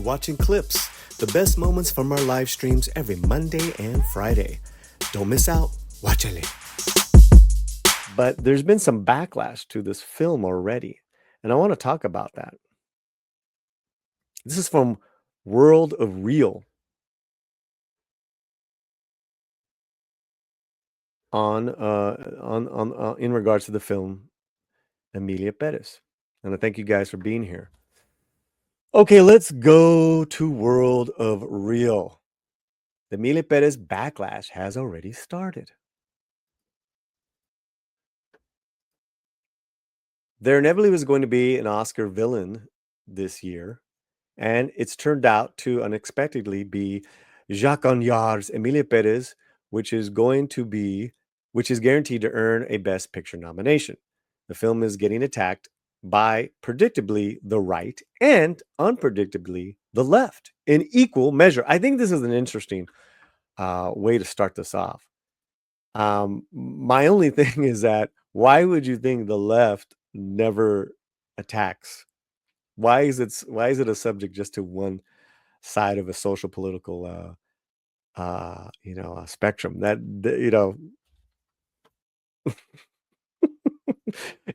watching clips, the best moments from our live streams every Monday and Friday. Don't miss out. Watchale. But there's been some backlash to this film already, and I want to talk about that. This is from World of Real on in regards to the film Emilia Perez. And I thank you guys for being here. Okay, let's go to World of Real. The Emilia Perez backlash has already started. There inevitably was going to be an Oscar villain this year, and it's turned out to unexpectedly be Jacques Audiard's Emilia Perez, which is guaranteed to earn a Best Picture nomination. The film is getting attacked by predictably the right and unpredictably the left in equal measure. I think this is an interesting way to start this off. My only thing is that why would you think the left never attacks? Why is it a subject just to one side of a social political spectrum?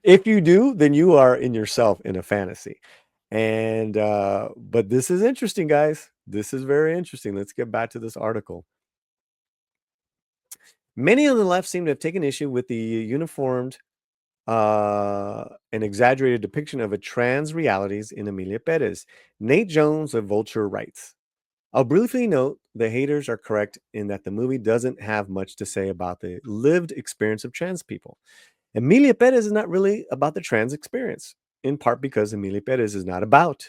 If you do, then you are in yourself in a fantasy. And but this is interesting, guys. This is very interesting. Let's get back to this article. Many on the left seem to have taken issue with the uniformed an exaggerated depiction of a trans realities in Emilia Perez. Nate Jones of Vulture writes, I'll briefly note the haters are correct in that the movie doesn't have much to say about the lived experience of trans people. Emilia Perez is not really about the trans experience, in part because Emilia Perez is not about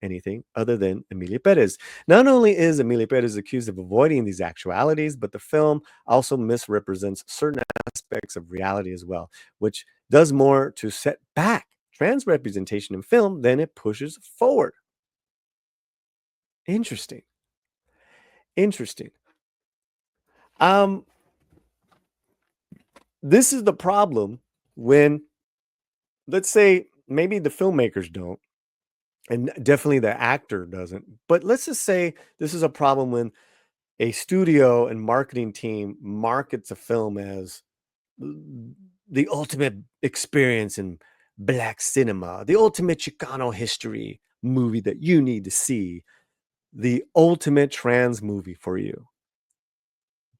anything other than Emilia Perez. Not only is Emilia Perez accused of avoiding these actualities, but the film also misrepresents certain aspects of reality as well, which does more to set back trans representation in film than it pushes forward. Interesting. This is the problem when, let's say, maybe the filmmakers don't, and definitely the actor doesn't, but let's just say this is a problem when a studio and marketing team markets a film as the ultimate experience in Black cinema, the ultimate Chicano history movie that you need to see, the ultimate trans movie for you.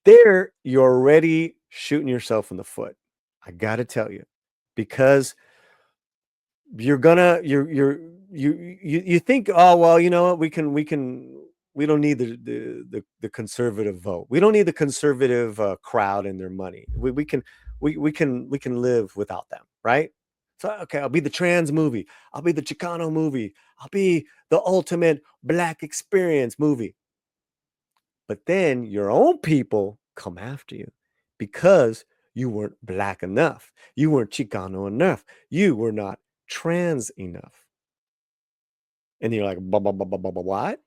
There, you're already shooting yourself in the foot. I got to tell you, because you think, oh well, you know what, we don't need the conservative vote. We don't need the conservative crowd and their money. We can live without them, right? So okay, I'll be the trans movie. I'll be the Chicano movie. I'll be the ultimate Black experience movie. But then your own people come after you because you weren't Black enough. You weren't Chicano enough. You were not trans enough. And you're like, what?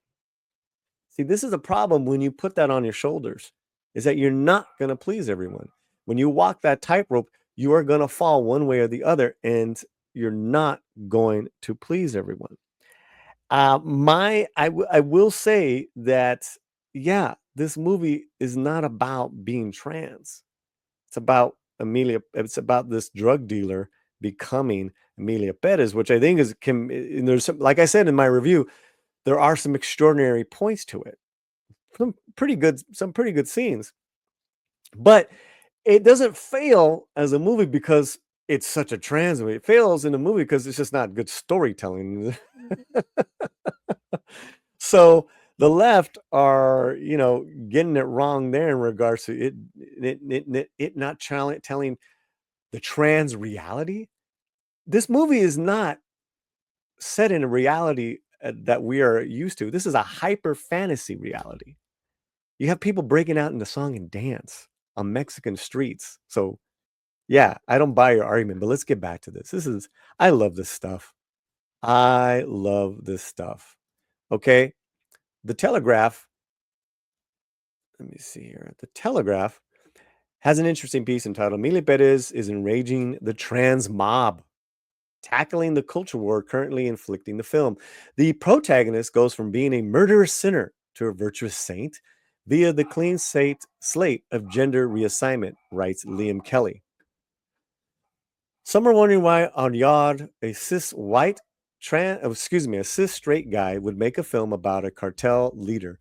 See, this is a problem when you put that on your shoulders, is that you're not going to please everyone. When you walk that tightrope, you are going to fall one way or the other, and you're not going to please everyone. I will say that, yeah, this movie is not about being trans. It's about Emilia. It's about this drug dealer becoming Emilia Perez, which I think and there's some, like I said in my review, there are some extraordinary points to it. Some pretty good scenes. But it doesn't fail as a movie because it's such a trans movie. It fails in a movie because it's just not good storytelling. So the left are, getting it wrong there in regards to it not telling the trans reality. This movie is not set in a reality that we are used to. This is a hyper fantasy reality. You have people breaking out into song and dance on Mexican streets. So yeah, I don't buy your argument, but let's get back to this. I love this stuff. I love this stuff. Okay. The Telegraph, let me see here. The Telegraph has an interesting piece entitled Emilia Perez is enraging the trans mob. tackling the culture war currently inflicting the film. The protagonist goes from being a murderous sinner to a virtuous saint via the clean slate of gender reassignment, writes Liam Kelly. Some are wondering why on Yard, a cis white a cis straight guy would make a film about a cartel leader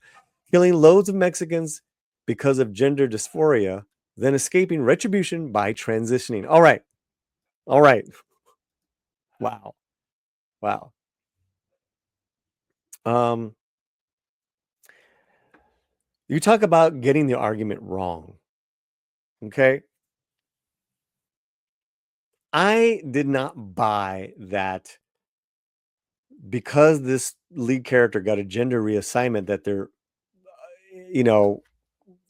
killing loads of Mexicans because of gender dysphoria, then escaping retribution by transitioning. All right. All right. Wow. Wow. Um, you talk about getting the argument wrong. Okay. I did not buy that because this lead character got a gender reassignment that they're, you know,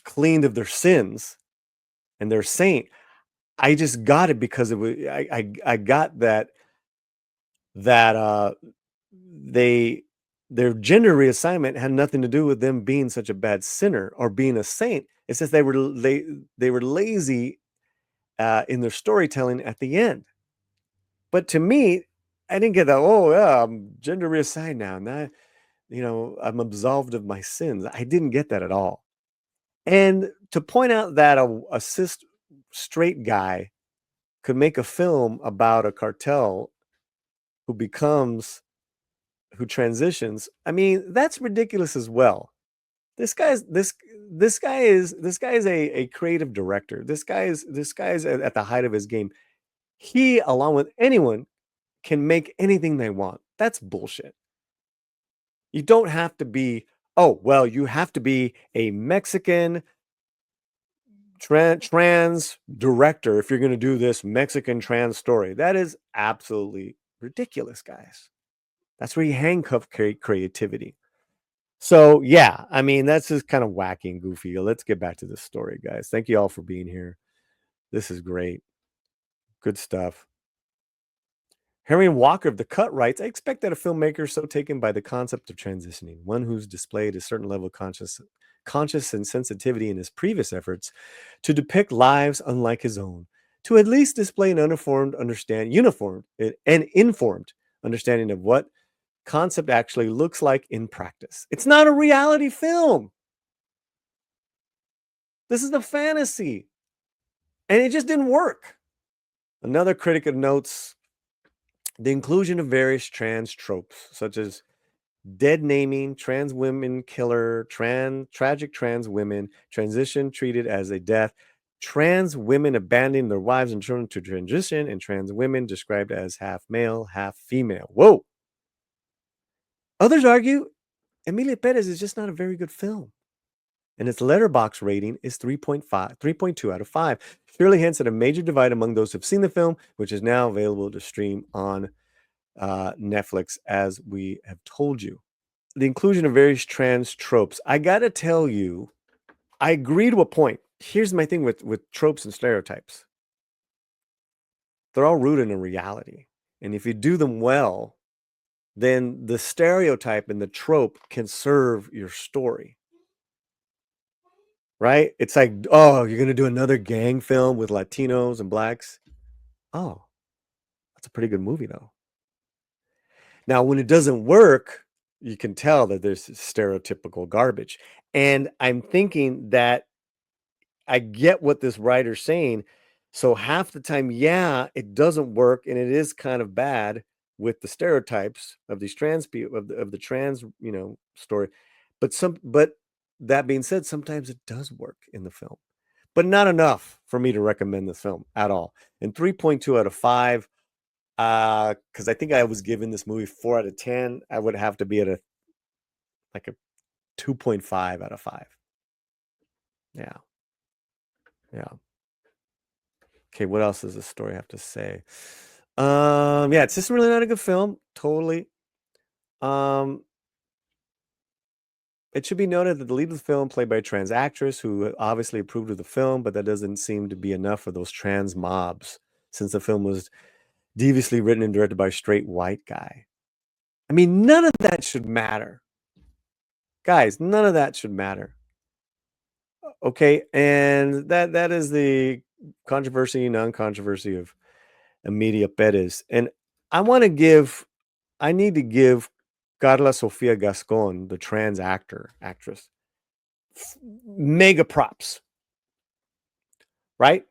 cleaned of their sins and they're saint. I just got it because it was I got that they their gender reassignment had nothing to do with them being such a bad sinner or being a saint. It's just they were lazy in their storytelling at the end. But to me, I didn't get that. Oh yeah, I'm gender reassigned now, and that I'm absolved of my sins. I didn't get that at all. And to point out that a cis straight guy could make a film about a cartel who becomes who transitions. I mean, that's ridiculous as well. This guy is a creative director. This guy is at the height of his game. He, along with anyone, can make anything they want. That's bullshit. You don't have to be, oh, well, you have to be a Mexican trans director if you're going to do this Mexican trans story. That is absolutely ridiculous, guys. That's where you handcuff creativity. So, yeah, I mean, that's just kind of wacky and goofy. Let's get back to this story, guys. Thank you all for being here. This is great. Good stuff. Harry Walker of The Cut writes, I expect that a filmmaker so taken by the concept of transitioning, one who's displayed a certain level of conscious and sensitivity in his previous efforts to depict lives unlike his own, to at least display an uniformed and informed understanding of what concept actually looks like in practice. It's not a reality film. This is a fantasy. And it just didn't work. Another critic notes the inclusion of various trans tropes, such as dead naming, trans women killer, tragic trans women, transition treated as a death, trans women abandoning their wives and children to transition, and trans women described as half male, half female. Whoa. Others argue Emilia Perez is just not a very good film. And its letterbox rating is 3.2 out of 5. Clearly hints at a major divide among those who've seen the film, which is now available to stream on Netflix, as we have told you. The inclusion of various trans tropes. I gotta tell you, I agree to a point. Here's my thing with tropes and stereotypes. They're all rooted in reality. And if you do them well, then the stereotype and the trope can serve your story. Right? It's like, oh, you're going to do another gang film with Latinos and blacks. Oh, that's a pretty good movie, though. Now, when it doesn't work, you can tell that there's stereotypical garbage. And I'm thinking that I get what this writer's saying. So half the time, yeah, it doesn't work, and it is kind of bad with the stereotypes of these trans people of the trans, story. But that being said, sometimes it does work in the film, but not enough for me to recommend this film at all. And 3.2 out of 5, because I think I was giving this movie 4 out of 10. I would have to be at a 2.5 out of 5. Yeah. Yeah. Okay, what else does this story have to say? Yeah, it's just really not a good film. Totally. It should be noted that the lead of the film, played by a trans actress who obviously approved of the film, but that doesn't seem to be enough for those trans mobs, since the film was deviously written and directed by a straight white guy. I mean, none of that should matter. Guys, none of that should matter. Okay, and that is the controversy, non-controversy of Emilia Perez. And I want to give I need to give Carla Sofia Gascon, the trans actress, mega props, right?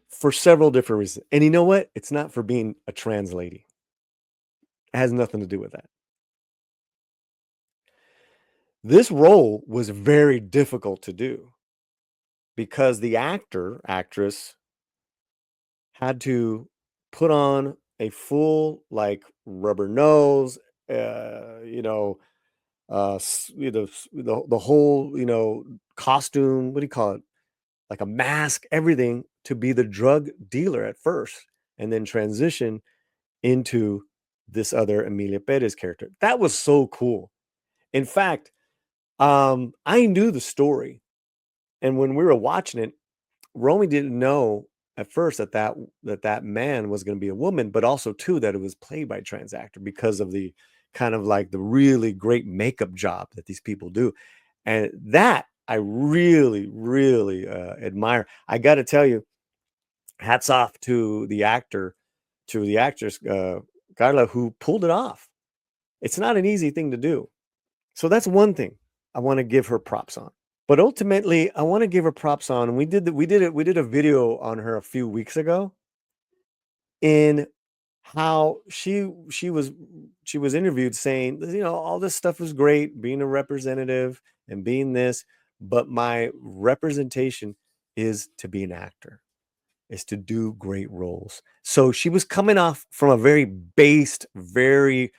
For several different reasons. And you know what? It's not for being a trans lady. It has nothing to do with that. This role was very difficult to do because the actress had to put on a full like rubber nose, you know, the whole, costume, what do you call it? Like a mask, everything to be the drug dealer at first and then transition into this other Emilia Perez character. That was so cool. In fact, I knew the story, and when we were watching it, Romy didn't know at first that man was going to be a woman, but also too that it was played by a trans actor because of the kind of like the really great makeup job that these people do, and that I really, really admire. I got to tell you, hats off to the actor, to the actress Carla, who pulled it off. It's not an easy thing to do. So that's one thing I want to give her props on. But ultimately, I want to give her props on. And we did a video on her a few weeks ago in how she was interviewed saying, all this stuff is great, being a representative and being this, but my representation is to be an actor, is to do great roles. So she was coming off from a very based, very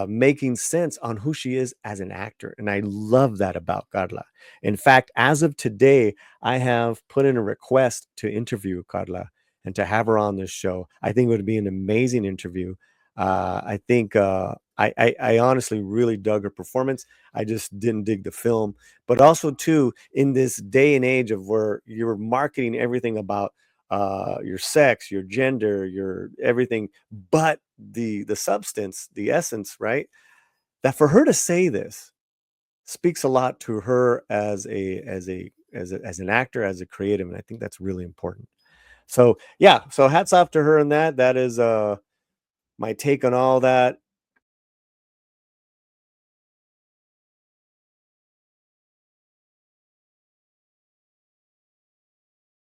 making sense on who she is as an actor. And I love that about Carla. In fact, as of today, I have put in a request to interview Carla and to have her on this show. I think it would be an amazing interview. I think I honestly really dug her performance. I just didn't dig the film, but also too in this day and age of where you're marketing everything about your sex, your gender, your everything, but the substance, the essence, right? That for her to say this speaks a lot to her as an actor, as a creative, and I think that's really important. So yeah, so hats off to her on that. That is my take on all that.